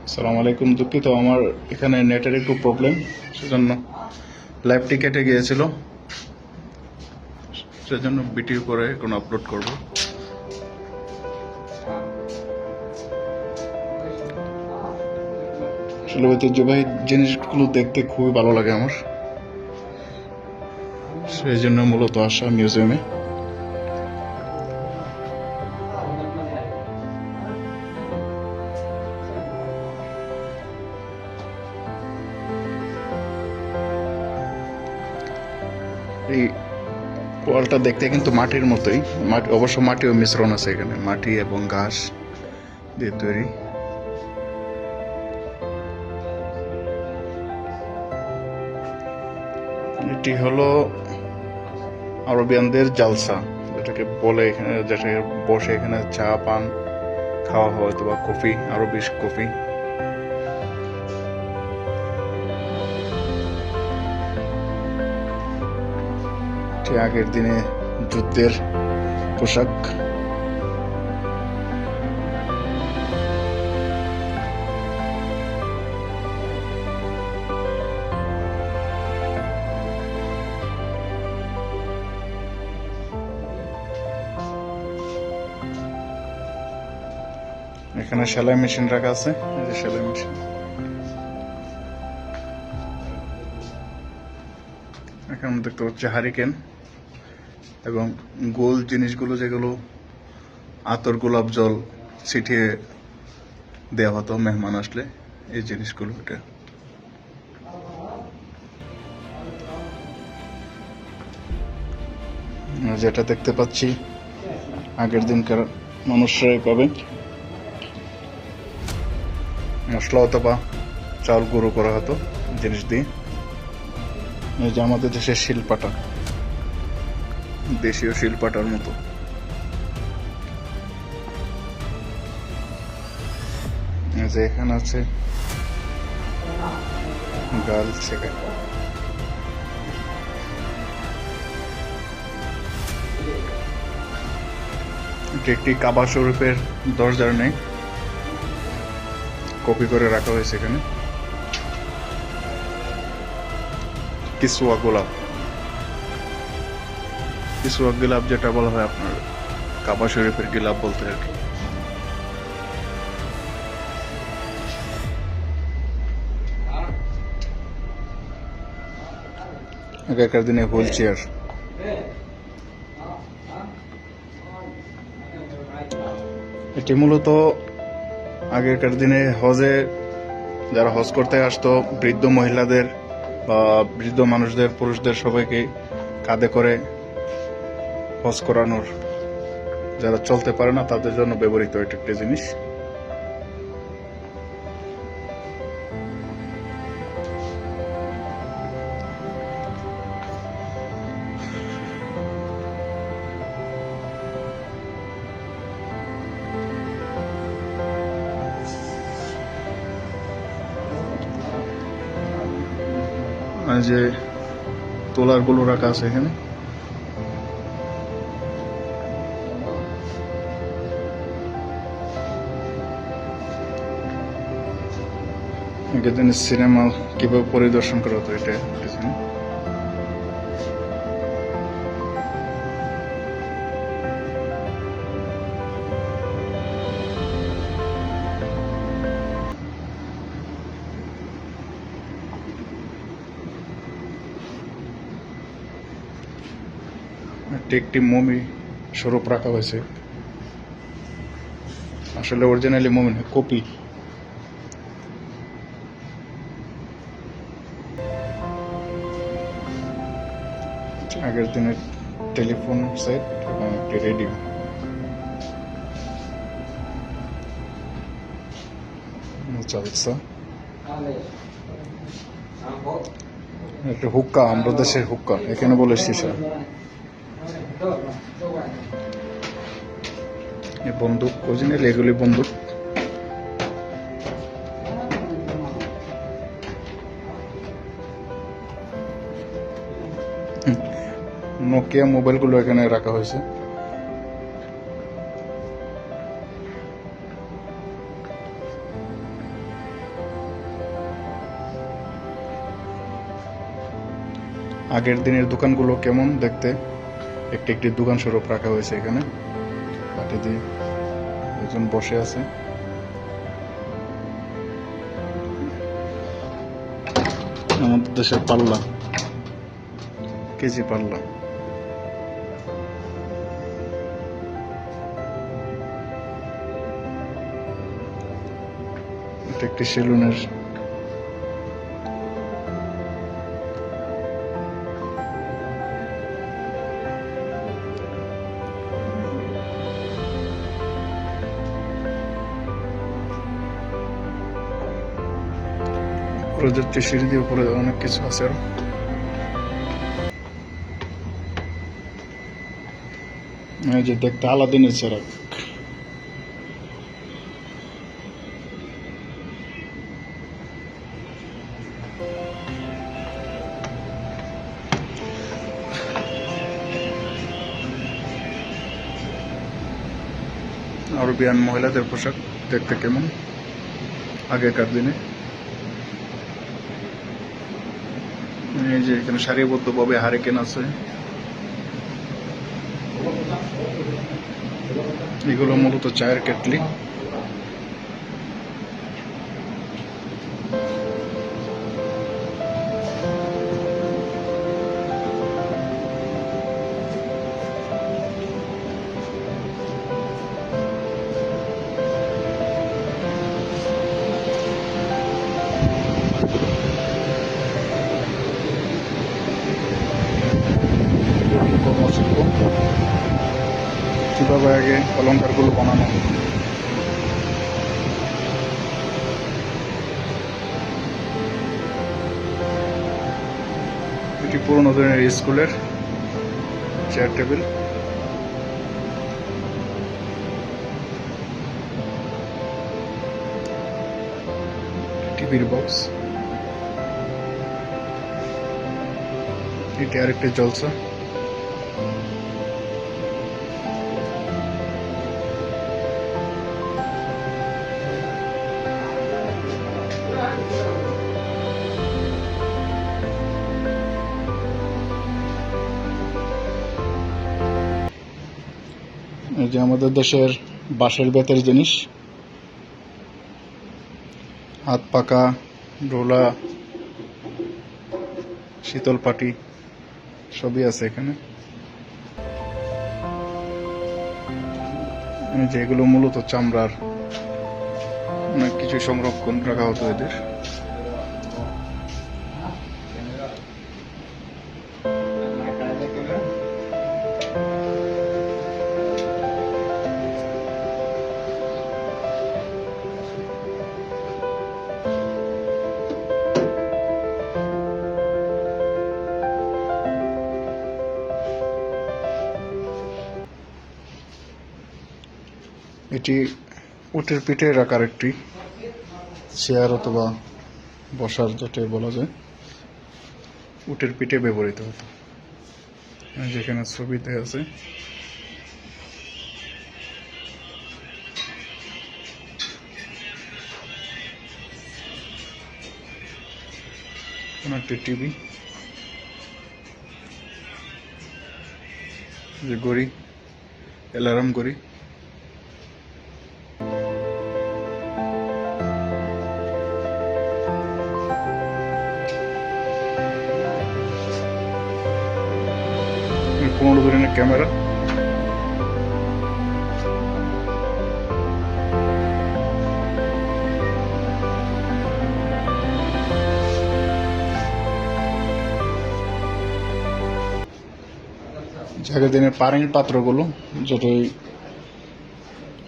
আসসালামু আলাইকুম। দুঃখিত, আমার এখানে নেটের একটু প্রবলেম, সেজন্য লাইভটি কেটে গিয়েছিল, সেজন্য ভিডিও করে এখন আপলোড করব। আসলে ঐতিহ্যবাহী জিনিসগুলো দেখতে খুবই ভালো লাগে আমার, সেই জন্য মূলত আসা মিউজিয়ামে। এই ওয়ালটা দেখতে কিন্তু মাটির মতোই, অবশ্য মাটিও মিশ্রণ আছে এখানে, মাটি এবং ঘাস দিয়ে তৈরি। এটি হলো আরবিয়ানদের জালসা, যেটাকে বলে, এখানে যেটাকে বসে এখানে চা পান খাওয়া হয়, অথবা কফি, আরবি কফি। আগের দিনে যুদ্ধের পোশাক। এখানে সেলাই মেশিন রাখা আছে, এই যে সেলাই মেশিন। এখানে দেখতে পাচ্ছি হারিকেন এবং গোল জিনিসগুলো, যেগুলো আতর গোলাপ জল ছিটিয়ে দেওয়া হতো মেহমান আসলে, এই জিনিসগুলো। এটা যেটা দেখতে পাচ্ছি আগের দিনকার মানুষরাই পাবে, মশলা অথবা চাল গুঁড়ো করা হতো জিনিস দিয়ে। এই যে আমাদের দেশের শিলপাটা, দেশীয় শিলপাটার মতো। যে এখানে আছে গাল ছেঁকা। এটি একটি কাবা শরীফের দরজার নেই, কপি করে রাখা হয়েছে এখানে। কিসওয়া গোলাপ, কিসওয়া গোলাপ যেটা বলা হয় আপনার কাবা শরীফের গোলাপ বলতে আর কি। আগেকার দিনে হুইল চেয়ার। এটি মূলত আগেকার দিনে হজে যারা হজ করতে আসতো, বৃদ্ধ মহিলাদের বা বৃদ্ধ মানুষদের, পুরুষদের সবাইকে কাঁধে করে হজ করানোর, যারা চলতে পারে না তাদের জন্য ব্যবহৃত এটা একটা জিনিস। যে তোলার গুলো রাখা আছে এখানে। আগের দিনে সিনেমা কিভাবে পরিদর্শন করা হতো, এটা একটি মমি স্বরূপ রাখা হয়েছে, আসলে অরিজিনালি মমি না, কপি। আগের দিনের টেলিফোন সেট এবং একটি রেডিও। চালসা, একটা হুক্কা, আমরা দেশের হুক্কা, এখানে বলে সীসা। বন্দুক, অরিজিনাল এগুলি বন্দুক। নোকিয়া মোবাইলগুলো এখানে রাখা হয়েছে। আগের দিনের দোকানগুলো কেমন দেখতে একটি একটি দোকান স্বরূপ রাখা হয়েছে এখানে। কাঠি দিয়ে একজন বসে আছে। আমাদের দেশের পাল্লা, কেজি পাল্লা। এটা একটি সেলুনের উপরে যাচ্ছে সিঁড়ি দিয়ে, উপরে অনেক কিছু আছে আরো। এই যে দেখতে আলাদিনের চেরাগ। আরবিয়ান মহিলাদের পোশাক দেখতে কেমন আগেকার দিনে। এই যে এখানে সারিবদ্ধভাবে হারিকেন আছে। এগুলো মূলত চায়ের কেটলি। কর্মশিল্প কিভাবে আগে অলঙ্কারগুলো বানানো। এটি পুরোনো ধরনের স্কুলের চেয়ার টেবিল। টিভির বক্স। এটি আরেকটি জলসা। এই যে আমাদের দেশের বাঁশের বেতের জিনিস, হাত পাকা, ডোলা, শীতল পাটি সবই আছে এখানে। যে এগুলো মূলত চামড়ার, অনেক কিছু সংরক্ষণ রাখা হতো এদের। এটি উটের পিঠে রাখার একটি চেয়ার অথবা বসার, যেটা বলা যায় উটের পিঠে ব্যবহৃত হতো। যেখানে ছবিতে আছে কোন একটি টিভি, যে ঘড়ি, অ্যালার্ম ঘড়ি। পুরোনো ধরনের ক্যামেরা। আগের দিনের পানির পাত্রগুলো, যেটা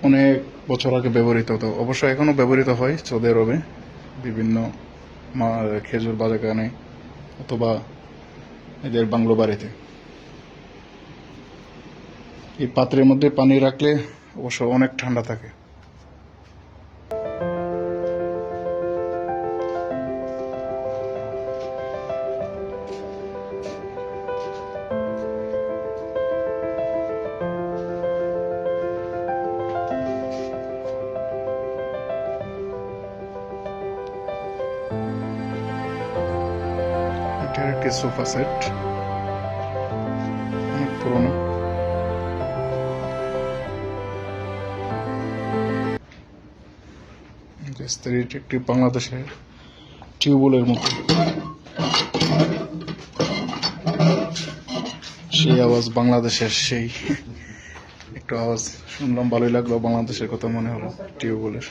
অনেক বছর আগে ব্যবহৃত হতো, অবশ্য এখনো ব্যবহৃত হয় সৌদি আরবে বিভিন্ন খেজুর বাগানে অথবা এদের বাংলো বাড়িতে। এই পাত্রের মধ্যে পানি রাখলে অবশ্য অনেক ঠান্ডা থাকে। এটা একটি সোফা সেট। পুরনো। এটি একটি বাংলাদেশের টিউবওয়েলের মতো, সেই আওয়াজ বাংলাদেশের, সেই একটু আওয়াজ শুনলাম, ভালোই লাগলো, বাংলাদেশের কথা মনে হলো টিউবওয়েলের।